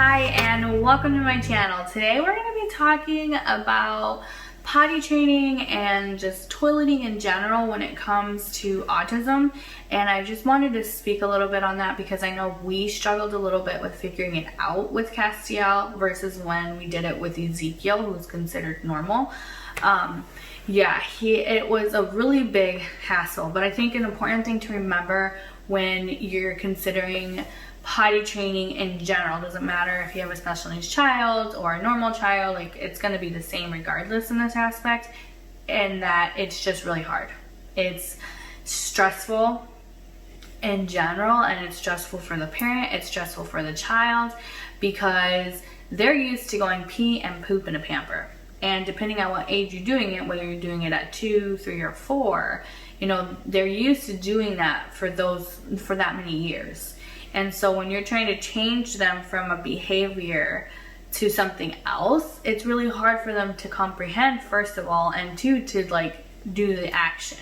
Hi and welcome to my channel. Today we're going to be talking about potty training and just toileting in general when it comes to autism, and I just wanted to speak a little bit on that because I know we struggled a little bit with figuring it out with Castiel versus when we did it with Ezekiel, who's considered normal. It was a really big hassle, but I think an important thing to remember when you're considering potty training in general, doesn't matter if you have a special needs child or a normal child, like it's going to be the same regardless in this aspect, and that it's just really hard. It's stressful in general, and it's stressful for the parent, it's stressful for the child, because they're used to going pee and poop in a pamper. And depending on what age you're doing it, whether you're doing it at 2, 3, or 4, you know, they're used to doing that for that many years. And so when you're trying to change them from a behavior to something else, it's really hard for them to comprehend, first of all, and two, to like do the action.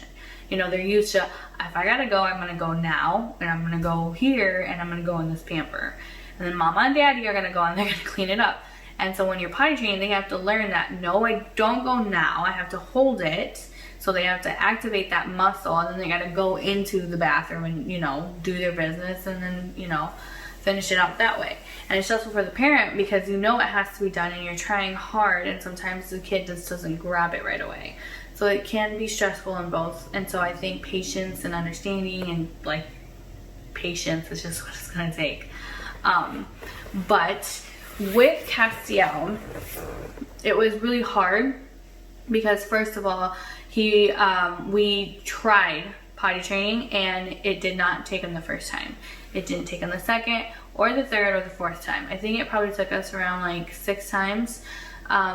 You know, they're used to, if I gotta go, I'm gonna go now, and I'm gonna go here, and I'm gonna go in this pamper. And then mama and daddy are gonna go and they're gonna clean it up. And so when you're potty training, they have to learn that, no, I don't go now, I have to hold it. So they have to activate that muscle, and then they got to go into the bathroom and, you know, do their business, and then, you know, finish it out that way. And it's stressful for the parent because you know it has to be done and you're trying hard, and sometimes the kid just doesn't grab it right away. So it can be stressful in both. And so I think patience and understanding and like patience is just what it's going to take. But with Castiel, it was really hard because, first of all, we tried potty training and it did not take him the first time. It didn't take him the second or the third or the fourth time. I think it probably took us around like 6 times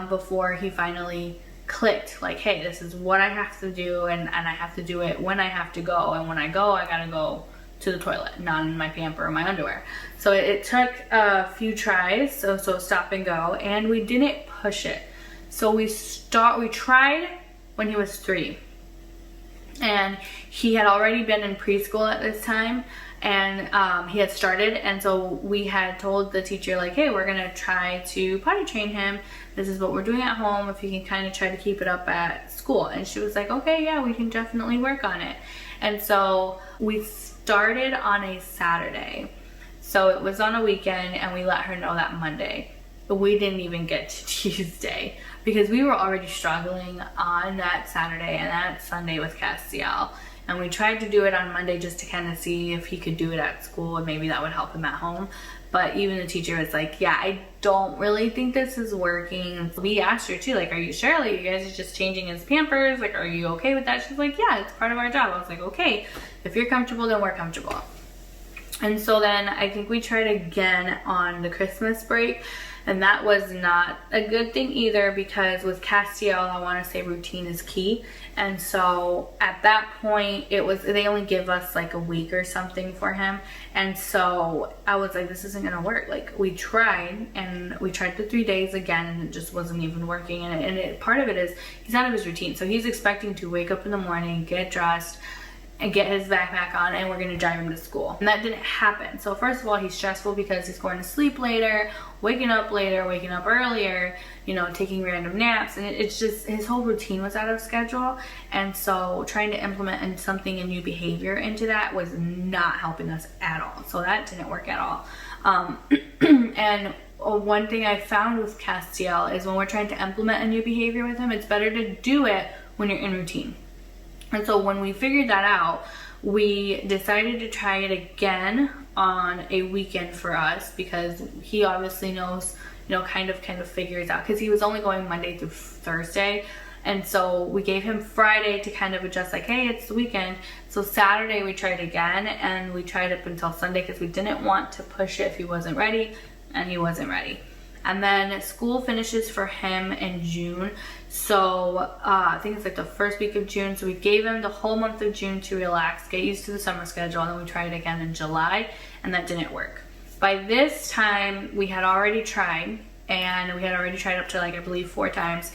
before he finally clicked, like, hey, this is what I have to do, and I have to do it when I have to go, and when I go, I gotta go to the toilet, not in my pamper or my underwear. So it took a few tries, so stop and go, and we didn't push it. So we tried when he was 3, and he had already been in preschool at this time, and he had started, and so we had told the teacher, like, hey, we're gonna try to potty train him. This is what we're doing at home, if you can kind of try to keep it up at school. And she was like, okay, yeah, we can definitely work on it. And so we started on a Saturday, so it was on a weekend, and we let her know that Monday. But we didn't even get to Tuesday because we were already struggling on that Saturday and that Sunday with Castiel. And we tried to do it on Monday just to kind of see if he could do it at school, and maybe that would help him at home. But even the teacher was like, yeah, I don't really think this is working. We asked her too, like, are you sure? Like, you guys are just changing his Pampers? Like, are you okay with that? She's like, yeah, it's part of our job. I was like, okay, if you're comfortable, then we're comfortable. And so then I think we tried again on the Christmas break, and that was not a good thing either, because with Castiel, I want to say routine is key. And so at that point, they only give us like a week or something for him. And so I was like, this isn't going to work. Like, we tried, and we tried for 3 days again, and it just wasn't even working. And part of it is he's out of his routine. So he's expecting to wake up in the morning, get dressed, and get his backpack on, and we're gonna drive him to school. And that didn't happen. So first of all, he's stressful because he's going to sleep later, waking up earlier, you know, taking random naps, and it's just, his whole routine was out of schedule. And so trying to implement something, a new behavior into that, was not helping us at all. So that didn't work at all. And one thing I found with Castiel is when we're trying to implement a new behavior with him, it's better to do it when you're in routine. And so when we figured that out, we decided to try it again on a weekend for us, because he obviously knows, you know, kind of figures out, because he was only going Monday through Thursday. And so we gave him Friday to kind of adjust, like, hey, it's the weekend. So Saturday we tried again, and we tried up until Sunday because we didn't want to push it if he wasn't ready, and he wasn't ready. And then school finishes for him in June. So I think it's like the first week of June. So we gave him the whole month of June to relax, get used to the summer schedule, and then we tried it again in July, and that didn't work. By this time, we had already tried, and we had already tried up to, like, I believe 4 times.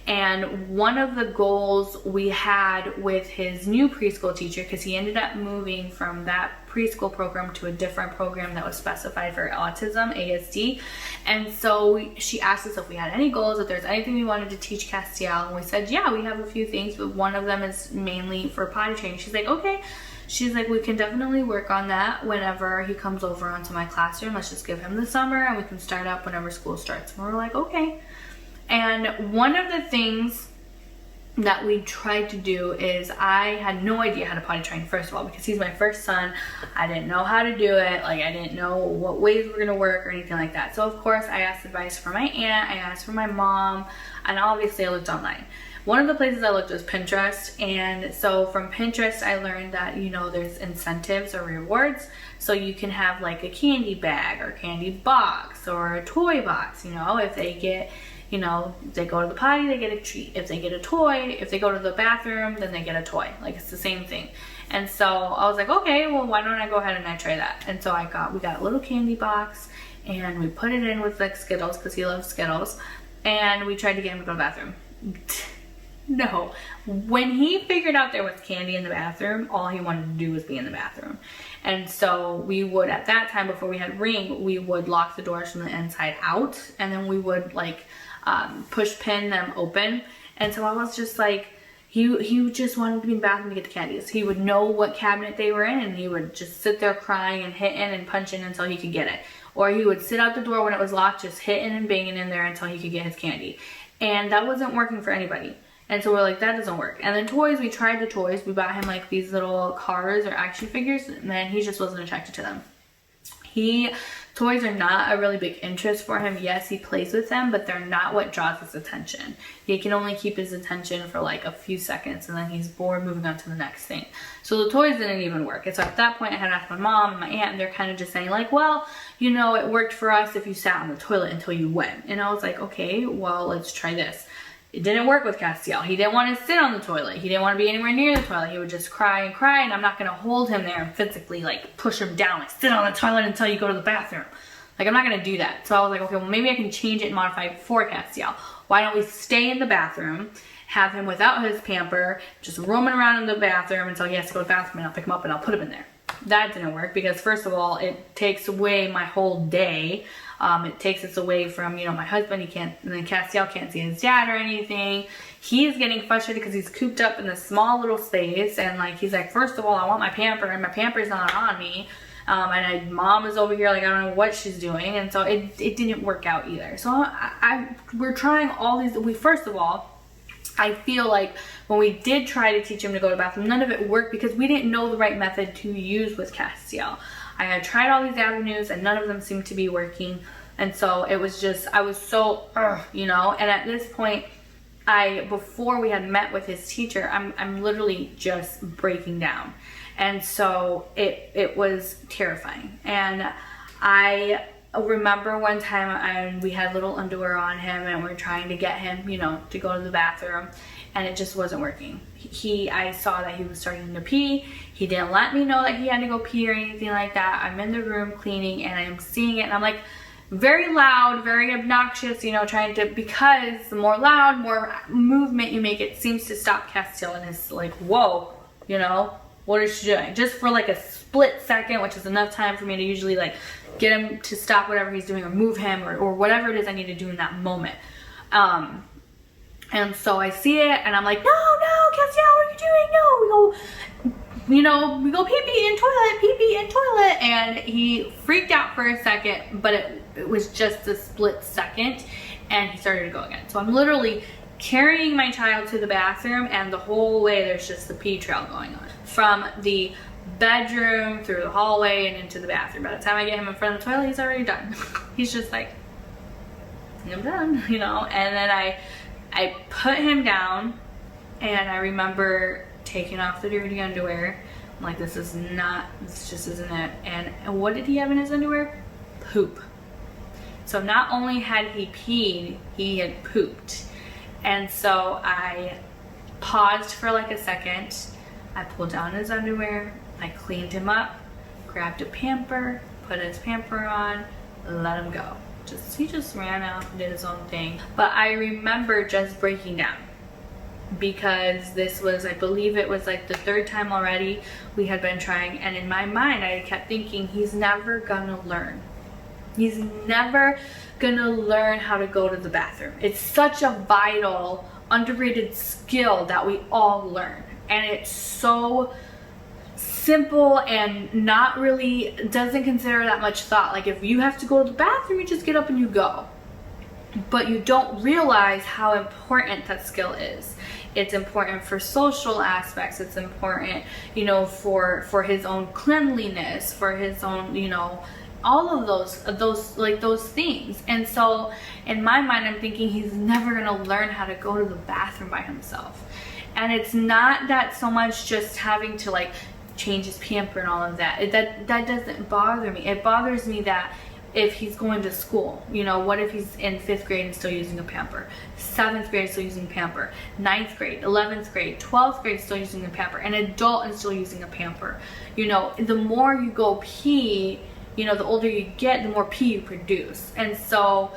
And one of the goals we had with his new preschool teacher, because he ended up moving from that preschool program to a different program that was specified for autism, ASD. And so she asked us if we had any goals, if there's anything we wanted to teach Castiel. And we said, yeah, we have a few things, but one of them is mainly for potty training. She's like, okay. She's like, we can definitely work on that whenever he comes over onto my classroom. Let's just give him the summer and we can start up whenever school starts. And we're like, okay. And one of the things that we tried to do is, I had no idea how to potty train, first of all, because he's my first son. I didn't know how to do it. Like, I didn't know what ways were gonna work or anything like that. So of course I asked advice from my aunt, I asked from my mom, and obviously I looked online. One of the places I looked was Pinterest, and so from Pinterest I learned that, you know, there's incentives or rewards. So you can have like a candy bag or candy box or a toy box, you know, if they get, you know, they go to the potty, they get a treat. If they get a toy, if they go to the bathroom, then they get a toy. Like, it's the same thing. And so I was like, okay, well, why don't I go ahead and I try that? And so we got a little candy box, and we put it in with like Skittles, because he loves Skittles, and we tried to get him to go to the bathroom. No. When he figured out there was candy in the bathroom, all he wanted to do was be in the bathroom. And so we would, at that time, before we had Ring, we would lock the doors from the inside out, and then we would like push pin them open. And so I was just like, he just wanted to be in the bathroom to get the candies. He would know what cabinet they were in, and he would just sit there crying and hitting and punching until he could get it. Or he would sit out the door when it was locked, just hitting and banging in there until he could get his candy. And that wasn't working for anybody. And so we're like, that doesn't work. And then toys, we tried the toys. We bought him like these little cars or action figures, and then he just wasn't attracted to them. Toys are not a really big interest for him. Yes, he plays with them, but they're not what draws his attention. He can only keep his attention for like a few seconds, and then he's bored, moving on to the next thing. So the toys didn't even work. And so at that point I had asked my mom and my aunt, and they're kind of just saying like, well, you know, it worked for us if you sat on the toilet until you went. And I was like, okay, well, let's try this. It didn't work with Castiel. He didn't want to sit on the toilet. He didn't want to be anywhere near the toilet. He would just cry and cry, and I'm not going to hold him there and physically like push him down, like sit on the toilet until you go to the bathroom. Like, I'm not going to do that. So I was like, okay, well, maybe I can change it and modify it for Castiel. Why don't we stay in the bathroom, have him without his pamper, just roaming around in the bathroom until he has to go to the bathroom, and I'll pick him up and I'll put him in there. That didn't work, because first of all, it takes away my whole day. It takes us away from, you know, my husband. And then Castiel can't see his dad or anything. He's getting frustrated because he's cooped up in this small little space, and like, he's like, first of all, I want my pamper, and my pamper's not on me. And mom is over here like, I don't know what she's doing. And so it didn't work out either. So we're trying all these. First of all, I feel like when we did try to teach him to go to the bathroom, none of it worked because we didn't know the right method to use with Castiel. I had tried all these avenues and none of them seemed to be working. And so it was just, I was so, you know, and at this point, before we had met with his teacher, I'm literally just breaking down. And so it was terrifying. And I remember one time we had little underwear on him, and we're trying to get him, you know, to go to the bathroom, and it just wasn't working. I saw that he was starting to pee. He didn't let me know that he had to go pee or anything like that. I'm in the room cleaning, and I'm seeing it, and I'm like, very loud, very obnoxious, you know, trying to, because the more loud, more movement you make, it seems to stop Castiel, and it's like, whoa, you know, what is she doing? Just for like a split second, which is enough time for me to usually like get him to stop whatever he's doing, or move him, or whatever it is I need to do in that moment. And so I see it, and I'm like, no, Castiel, what are you doing? No, we go pee-pee in toilet, pee-pee in toilet. And he freaked out for a second, but it was just a split second, and he started to go again. So I'm literally carrying my child to the bathroom, and the whole way there's just the pee trail going on. From the bedroom, through the hallway, and into the bathroom. By the time I get him in front of the toilet, he's already done. He's just like, I'm done, you know? And then I put him down, and I remember taking off the dirty underwear. I'm like, this just isn't it. And what did he have in his underwear? Poop. So not only had he peed, he had pooped. And so I paused for like a second. I pulled down his underwear. I cleaned him up, grabbed a pamper, put his pamper on, let him go. he just ran out and did his own thing. But I remember just breaking down, because this was, I believe it was like the third time already we had been trying, and in my mind I kept thinking, he's never gonna learn. He's never gonna learn how to go to the bathroom. It's such a vital, underrated skill that we all learn, and it's so simple and not really, doesn't consider that much thought. Like, if you have to go to the bathroom, you just get up and you go. But you don't realize how important that skill is. It's important for social aspects. It's important, you know, for his own cleanliness, for his own, you know, all of those things. And so in my mind, I'm thinking he's never gonna learn how to go to the bathroom by himself. And it's not that so much just having to like change his pamper and all of that. That doesn't bother me. It bothers me that if he's going to school, you know, what if he's in 5th grade and still using a pamper, 7th grade still using a pamper, 9th grade, 11th grade, 12th grade still using a pamper, an adult and still using a pamper. You know, the more you go pee, you know, the older you get, the more pee you produce. And so,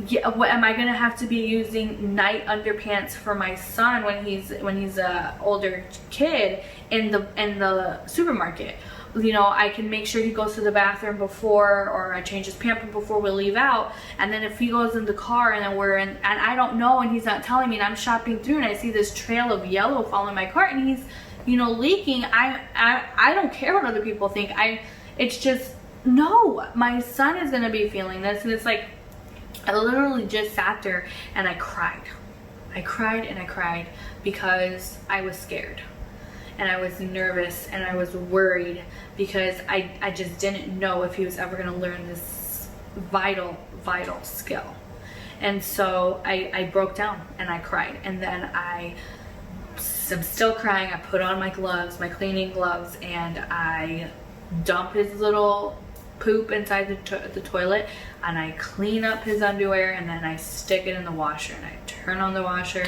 yeah, what am I gonna have to be using night underpants for my son when he's a older kid in the supermarket? You know, I can make sure he goes to the bathroom before, or I change his pamper before we leave out. And then if he goes in the car and then and I don't know, and he's not telling me, and I'm shopping through and I see this trail of yellow following my cart and he's, you know, leaking, I don't care what other people think. It's just, no, my son is gonna be feeling this. And it's like, I literally just sat there and I cried. I cried and I cried because I was scared. And I was nervous and I was worried because I just didn't know if he was ever going to learn this vital skill. And so I broke down and I cried. And then I'm still crying. I put on my gloves, my cleaning gloves, and I dump his little poop inside the toilet, and I clean up his underwear, and then I stick it in the washer, and I turn on the washer.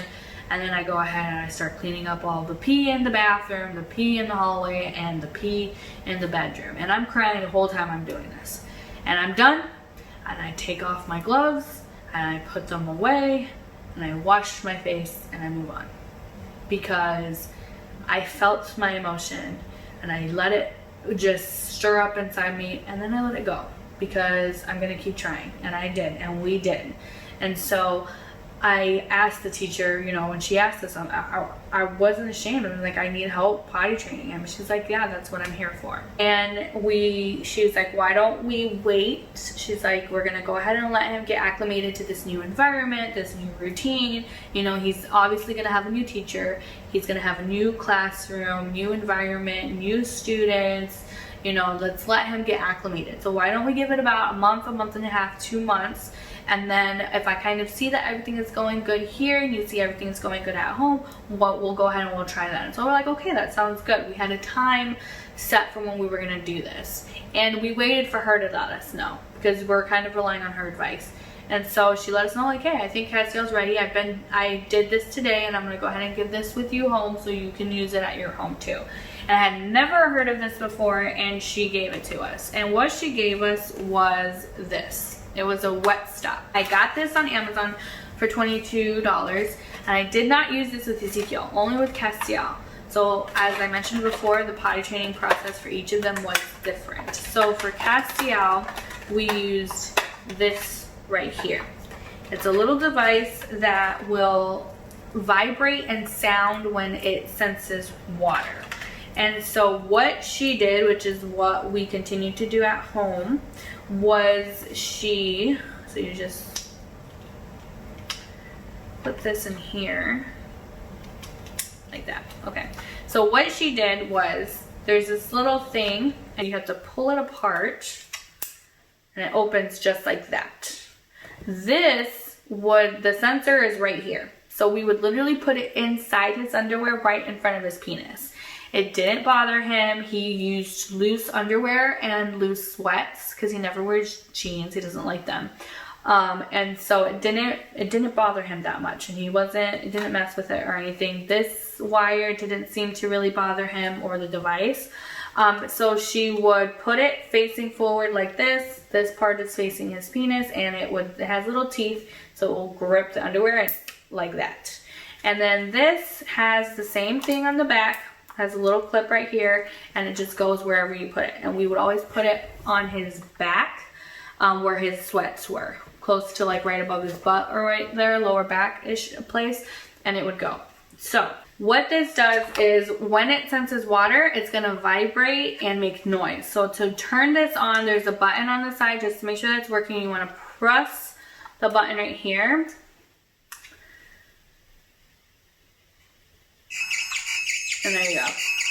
And then I go ahead and I start cleaning up all the pee in the bathroom, the pee in the hallway, and the pee in the bedroom. And I'm crying the whole time I'm doing this. And I'm done, and I take off my gloves, and I put them away, and I wash my face, and I move on. Because I felt my emotion, and I let it just stir up inside me, and then I let it go. Because I'm gonna keep trying. And I did, and we did. And so I asked the teacher, you know, when she asked us, I wasn't ashamed. I was like, I need help potty training him. She's like, yeah, that's what I'm here for. And she was like, why don't we wait? She's like, we're gonna go ahead and let him get acclimated to this new environment, this new routine. You know, he's obviously gonna have a new teacher. He's gonna have a new classroom, new environment, new students. You know, let's let him get acclimated. So why don't we give it about a month and a half, 2 months. And then if I kind of see that everything is going good here and you see everything is going good at home, we'll go ahead and we'll try that. And so we're like, okay, that sounds good. We had a time set for when we were gonna do this. And we waited for her to let us know because we're kind of relying on her advice. And so she let us know, like, hey, I think Castiel's ready. I did this today, and I'm gonna go ahead and give this with you home so you can use it at your home too. And I had never heard of this before, and she gave it to us. And what she gave us was this. It was a wet stop. I got this on Amazon for $22, and I did not use this with Ezekiel, only with Castiel. So as I mentioned before, the potty training process for each of them was different. So for Castiel, we used this right here. It's a little device that will vibrate and sound when it senses water. And so what she did, which is what we continue to do at home, was so you just put this in here like that. Okay, so what she did was, there's this little thing and you have to pull it apart and it opens just like that. The sensor is right here, so we would literally put it inside his underwear right in front of his penis. It didn't bother him. He used loose underwear and loose sweats because he never wears jeans. He doesn't like them. And so it didn't bother him that much, and it didn't mess with it or anything. This wire didn't seem to really bother him, or the device. So she would put it facing forward like this. This part is facing his penis, and it has little teeth, so it will grip the underwear and like that. And then this has the same thing on the back, has a little clip right here, and it just goes wherever you put it. And we would always put it on his back, where his sweats were, close to like right above his butt or right there, lower back-ish place, and it would go. So what this does is when it senses water, it's gonna vibrate and make noise. So to turn this on, there's a button on the side just to make sure that it's working. You wanna press the button right here. And there you go.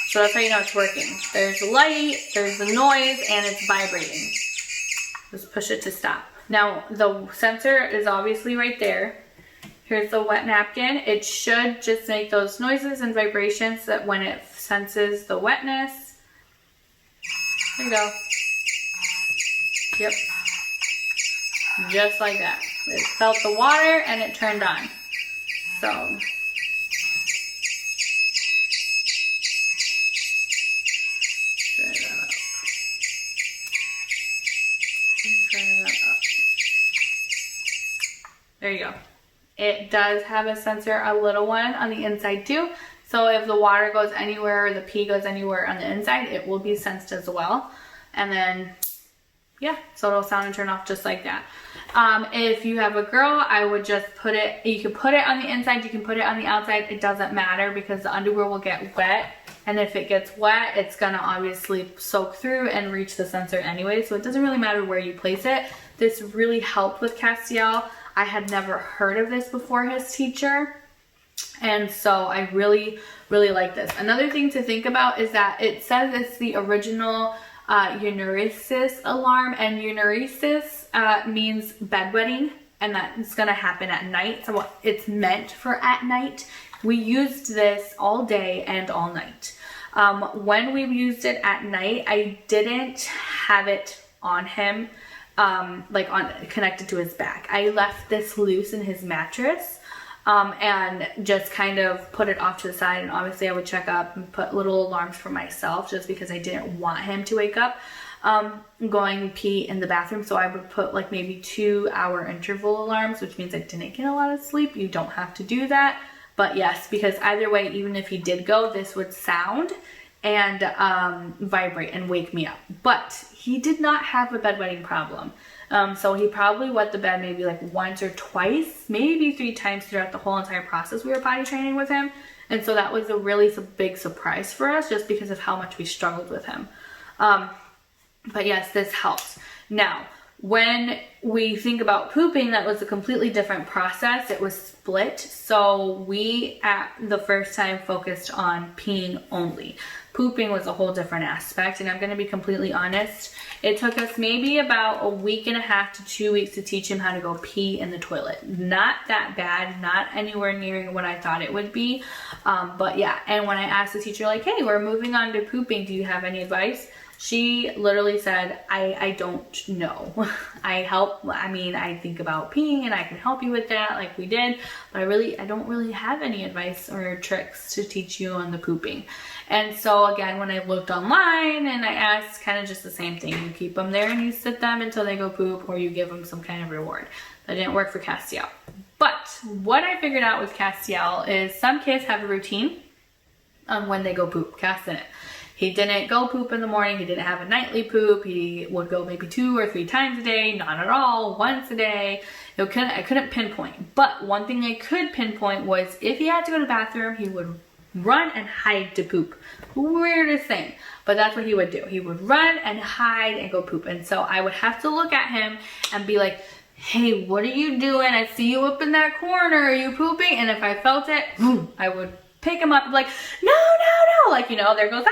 So that's how you know it's working. There's the light, there's the noise, and it's vibrating. Just push it to stop. Now, the sensor is obviously right there. Here's the wet napkin. It should just make those noises and vibrations that when it senses the wetness. There you go. Yep. Just like that. It felt the water and it turned on. So. There you go. It does have a sensor, a little one on the inside too. So if the water goes anywhere or the pee goes anywhere on the inside, it will be sensed as well. And then, yeah, so it'll sound and turn off just like that. If you have a girl, I would just put it, you can put it on the inside, you can put it on the outside. It doesn't matter because the underwear will get wet. And if it gets wet, it's gonna obviously soak through and reach the sensor anyway. So it doesn't really matter where you place it. This really helped with Castiel. I had never heard of this before his teacher. And so I really, really like this. Another thing to think about is that it says it's the original enuresis alarm, and enuresis means bedwetting, and that's gonna happen at night. So it's meant for at night. We used this all day and all night. When we used it at night, I didn't have it on him, connected to his back. I left this loose in his mattress and just kind of put it off to the side. And obviously I would check up and put little alarms for myself just because I didn't want him to wake up going pee in the bathroom. So I would put like maybe 2-hour interval alarms, which means I didn't get a lot of sleep. You don't have to do that. But yes, because either way, even if he did go, this would sound and vibrate and wake me up. But he did not have a bedwetting problem. So he probably wet the bed maybe like once or twice, maybe 3 times throughout the whole entire process we were potty training with him. And so that was a really big surprise for us just because of how much we struggled with him. But yes, this helps. Now, when we think about pooping, that was a completely different process. It was split. So we, at the first time, focused on peeing only. Pooping was a whole different aspect, and I'm going to be completely honest. It took us maybe about 1.5 weeks to 2 weeks to teach him how to go pee in the toilet. Not that bad, not anywhere near what I thought it would be. But yeah, and when I asked the teacher, like, hey, we're moving on to pooping, do you have any advice? She literally said, I don't know. I think about peeing and I can help you with that like we did, but I don't really have any advice or tricks to teach you on the pooping. And so again, when I looked online and I asked, kind of just the same thing. You keep them there and you sit them until they go poop, or you give them some kind of reward. That didn't work for Castiel. But what I figured out with Castiel is some kids have a routine on when they go poop. Cass didn't. He didn't go poop in the morning. He didn't have a nightly poop. He would go maybe 2 or 3 times a day. Not at all. Once a day. I couldn't pinpoint. But one thing I could pinpoint was if he had to go to the bathroom, he would run and hide to poop. Weirdest thing. But that's what he would do. He would run and hide and go poop. And so I would have to look at him and be like, hey, what are you doing? I see you up in that corner. Are you pooping? And if I felt it, I would pick him up and be like, no, like, there goes,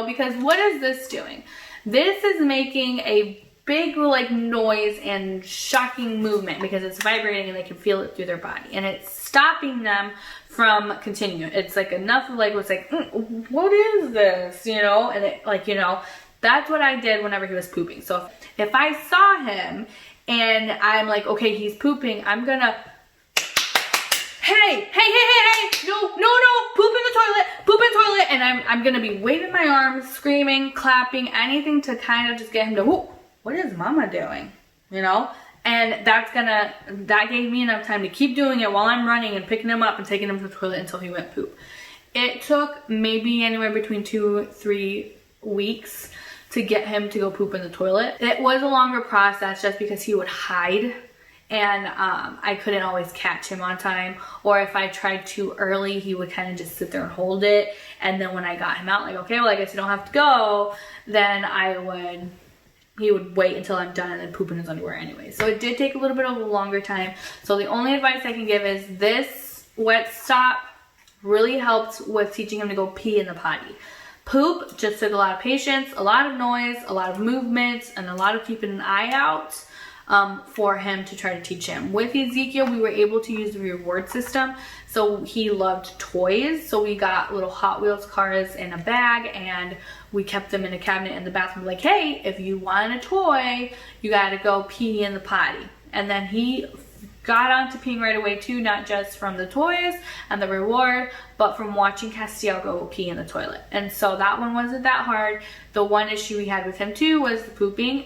because what is this doing? This is making a big like noise and shocking movement because it's vibrating and they can feel it through their body, and it's stopping them from continuing. It's like enough of like, what's like, what is this, and it that's what I did whenever he was pooping. So if I saw him and I'm like, okay, he's pooping, I'm gonna hey, no, poop in the toilet. And I'm gonna be waving my arms, screaming, clapping, anything to kind of just get him to, whoa, what is mama doing? You know? And that gave me enough time to keep doing it while I'm running and picking him up and taking him to the toilet until he went poop. It took maybe anywhere between 2-3 weeks to get him to go poop in the toilet. It was a longer process just because he would hide, and I couldn't always catch him on time, or if I tried too early, he would kind of just sit there and hold it, and then when I got him out, like, okay, well, I guess you don't have to go, then he would wait until I'm done and then poop in his underwear anyway. So it did take a little bit of a longer time. So the only advice I can give is this wet stop really helped with teaching him to go pee in the potty. Poop just took a lot of patience, a lot of noise, a lot of movement, and a lot of keeping an eye out for him to try to teach him. With Ezekiel, we were able to use the reward system. So he loved toys. So we got little Hot Wheels cars in a bag, and we kept them in a cabinet in the bathroom. Like, hey, if you want a toy, you got to go pee in the potty. And then he got onto peeing right away too, not just from the toys and the reward, but from watching Castiel go pee in the toilet. And so that one wasn't that hard. The one issue we had with him too was the pooping,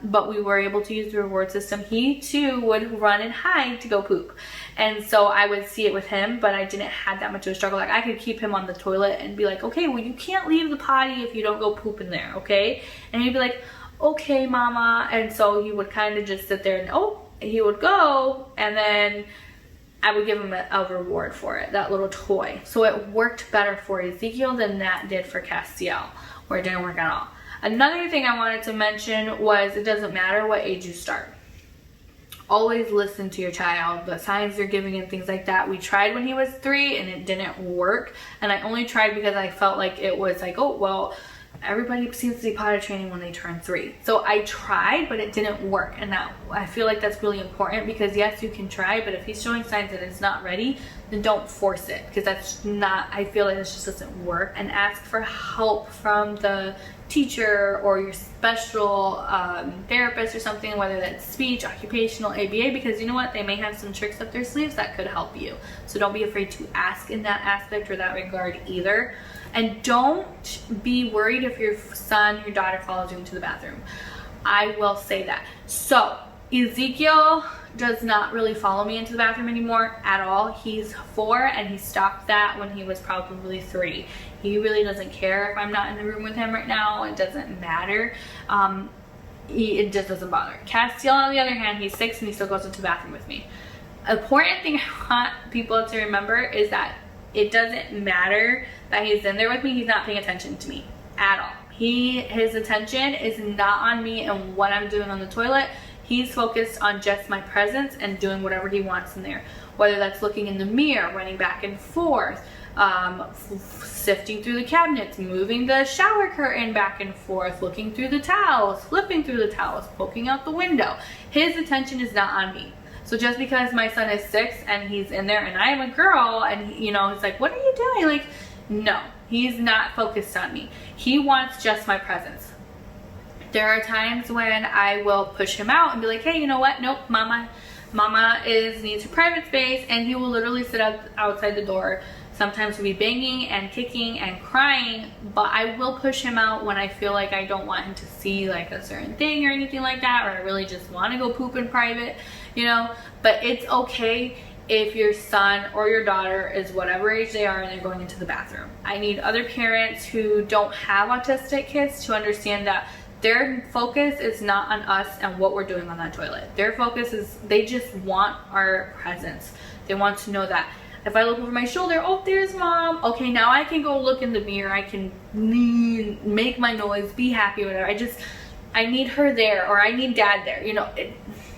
but we were able to use the reward system. He too would run and hide to go poop. And so I would see it with him, but I didn't have that much of a struggle. Like, I could keep him on the toilet and be like, okay, well, you can't leave the potty if you don't go poop in there, okay? And he'd be like, okay, mama. And so he would kind of just sit there and, he would go, and then I would give him a reward for it, that little toy. So it worked better for Ezekiel than that did for Castiel, where it didn't work at all. Another thing I wanted to mention was it doesn't matter what age you start. Always listen to your child, the signs they're giving and things like that. We tried when he was 3 and it didn't work. And I only tried because I felt like it was like, oh, well, everybody seems to be potty training when they turn 3. So I tried, but it didn't work. And that, I feel like that's really important, because yes, you can try, but if he's showing signs that it's not ready, then don't force it, because that's not, I feel like this just doesn't work. And ask for help from the teacher or your special therapist or something, whether that's speech, occupational, ABA, because you know what, they may have some tricks up their sleeves that could help you. So don't be afraid to ask in that aspect or that regard either. And don't be worried if your son, your daughter follows you into the bathroom. I will say that. So Ezekiel does not really follow me into the bathroom anymore at all. He's 4 and he stopped that when he was probably 3. He really doesn't care if I'm not in the room with him right now. It doesn't matter. It just doesn't bother. Castiel, on the other hand, he's 6 and he still goes into the bathroom with me. Important thing I want people to remember is that it doesn't matter that he's in there with me. He's not paying attention to me at all. His attention is not on me and what I'm doing on the toilet. He's focused on just my presence and doing whatever he wants in there. Whether that's looking in the mirror, running back and forth, sifting through the cabinets, moving the shower curtain back and forth, looking through the towels, flipping through the towels, poking out the window. His attention is not on me. So just because my son is 6 and he's in there and I am a girl and he's like, what are you doing? Like, no, he's not focused on me. He wants just my presence. There are times when I will push him out and be like, hey, you know what? Nope, mama needs her private space, and he will literally sit outside the door. Sometimes he'll be banging and kicking and crying, but I will push him out when I feel like I don't want him to see like a certain thing or anything like that, or I really just want to go poop in private, but it's okay if your son or your daughter is whatever age they are and they're going into the bathroom. I need other parents who don't have autistic kids to understand that their focus is not on us and what we're doing on that toilet. Their focus is they just want our presence. They want to know that if I look over my shoulder, oh, there's mom. Okay, now I can go look in the mirror. I can make my noise, be happy, whatever. I need her there, or I need dad there.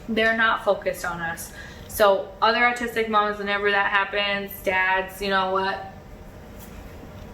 They're not focused on us. So other autistic moms, whenever that happens, dads, you know what?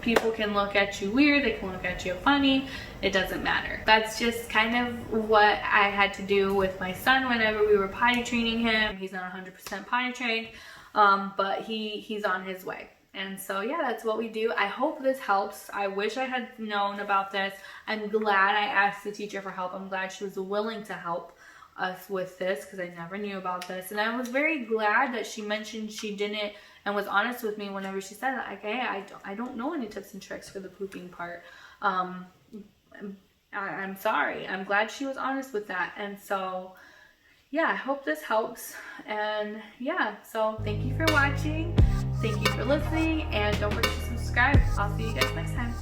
People can look at you weird. They can look at you funny. It doesn't matter. That's just kind of what I had to do with my son whenever we were potty training him. He's not 100% potty trained, but he's on his way. And so yeah, that's what we do. I hope this helps. I wish I had known about this. I'm glad I asked the teacher for help. I'm glad she was willing to help us with this, because I never knew about this. And I was very glad that she mentioned she didn't and was honest with me whenever she said that, like, hey, I don't know any tips and tricks for the pooping part. I'm sorry. I'm glad she was honest with that. And so, yeah, I hope this helps. And yeah, so thank you for watching. Thank you for listening. And don't forget to subscribe. I'll see you guys next time.